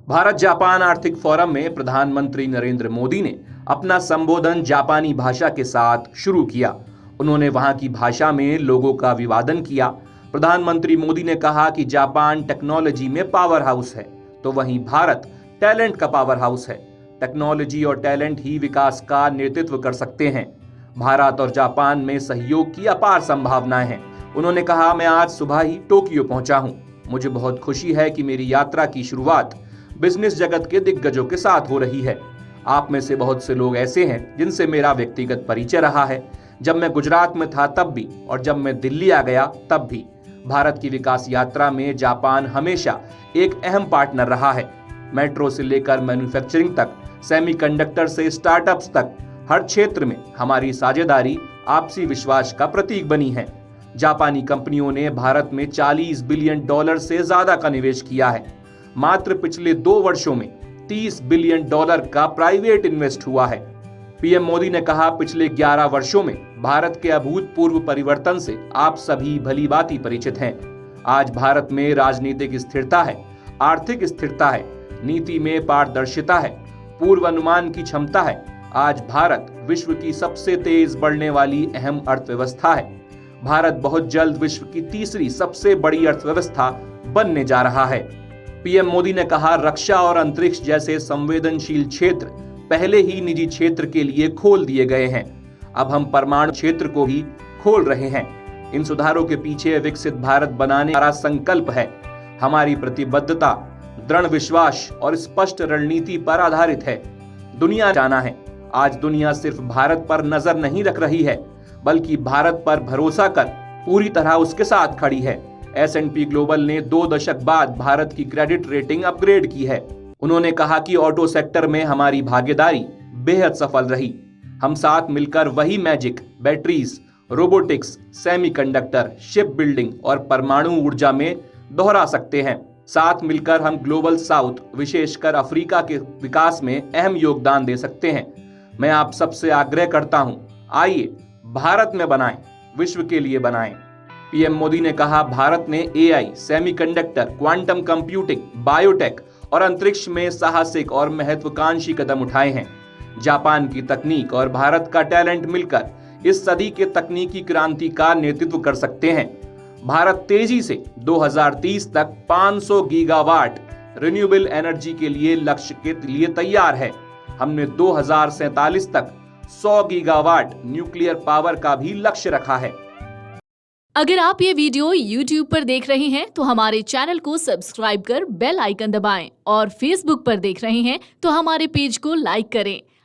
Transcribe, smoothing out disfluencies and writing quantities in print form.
Bharat Japan आर्थिक forum में प्रधानमंत्री नरेंद्र मोदी ने अपना संबोधन जापानी भाषा के साथ शुरू किया। उन्होंने वहां की भाषा में लोगों का अभिवादन किया। प्रधानमंत्री मोदी ने कहा कि जापान टेक्नोलॉजी में पावर हाउस है, तो वहीं भारत टैलेंट का पावर हाउस है। टेक्नोलॉजी और टैलेंट ही विकास का नेतृत्व कर सकते हैं। भारत और जापान में सहयोग की अपार संभावनाएं हैं। उन्होंने कहा, मैं आज सुबह ही टोक्यो पहुंचा हूं। मुझे बहुत खुशी है कि मेरी यात्रा की शुरुआत बिजनेस जगत के दिग्गजों के साथ हो रही है। आप में से बहुत से लोग ऐसे हैं जिनसे मेरा व्यक्तिगत परिचय रहा है। जब मैं गुजरात में था तब भी और जब मैं दिल्ली आ गया तब भी। भारत की विकास यात्रा में जापान हमेशा एक अहम पार्टनर रहा है। मेट्रो से लेकर मैन्युफैक्चरिंग तक, सेमीकंडक्टर से स्टार्टअप्स तक, हर क्षेत्र में हमारी साझेदारी आपसी विश्वास का प्रतीक बनी है। जापानी कंपनियों ने भारत में $40 बिलियन से ज्यादा का निवेश किया है। मात्र पिछले 2 वर्षों में $30 बिलियन का प्राइवेट इन्वेस्ट हुआ है। पीएम मोदी ने कहा, पिछले 11 वर्षों में भारत के अभूतपूर्व परिवर्तन से आप सभी भली भांति परिचित हैं। आज भारत में राजनीतिक स्थिरता है, आर्थिक स्थिरता है, नीति में पारदर्शिता है, पूर्व अनुमान की क्षमता है। आज भारत विश्व की सबसे तेज बढ़ने वाली अहम अर्थव्यवस्था है। भारत बहुत जल्द विश्व की तीसरी सबसे बड़ी अर्थव्यवस्था बनने जा रहा है। पीएम मोदी ने कहा, रक्षा और अंतरिक्ष जैसे संवेदनशील क्षेत्र पहले ही निजी क्षेत्र के लिए खोल दिए गए हैं। अब हम परमाणु क्षेत्र को भी खोल रहे हैं। इन सुधारों के पीछे विकसित भारत बनाने का संकल्प है। हमारी प्रतिबद्धता, दृढ़ विश्वास और स्पष्ट रणनीति पर आधारित है। दुनिया जाना है। आज दुनिया सिर्फ भारत पर नजर नहीं रख रही है, बल्कि भारत पर भरोसा कर पूरी तरह उसके साथ खड़ी है। S&P ग्लोबल ने 2 दशक बाद भारत की क्रेडिट रेटिंग अपग्रेड की है। उन्होंने कहा कि ऑटो सेक्टर में हमारी भागीदारी बेहद सफल रही। हम साथ मिलकर वही magic batteries, robotics, semiconductor, ship building और परमाणु ऊर्जा में दोहरा सकते हैं। साथ मिलकर हम ग्लोबल साउथ, विशेषकर अफ्रीका के विकास में अहम योगदान दे सकते हैं। मैं आप सबसे आग्रह करता हूं, आइए भारत में बनाएं, विश्व के लिए बनाएं। पीएम मोदी ने कहा, भारत ने AI, semiconductor, quantum computing, biotech और अंतरिक्ष में साहसिक और महत्वाकांक्षी कदम उठाए हैं। जापान की तकनीक और भारत का टैलेंट मिलकर इस सदी के तकनीकी क्रांति का नेतृत्व कर सकते हैं। भारत तेजी से 2030 तक 500 गीगावाट रिन्यूएबल एनर्जी के लिए लक्ष्य के लिए तैयार है। हमने 2047 तक 100 गीगावाट न्यूक्लियर पावर का भी लक्ष्य रखा है। अगर आप ये वीडियो YouTube पर देख रहे हैं तो हमारे चैनल को सब्सक्राइब कर बेल आइकन दबाएं और Facebook पर देख रहे हैं तो हमारे पेज को लाइक करें।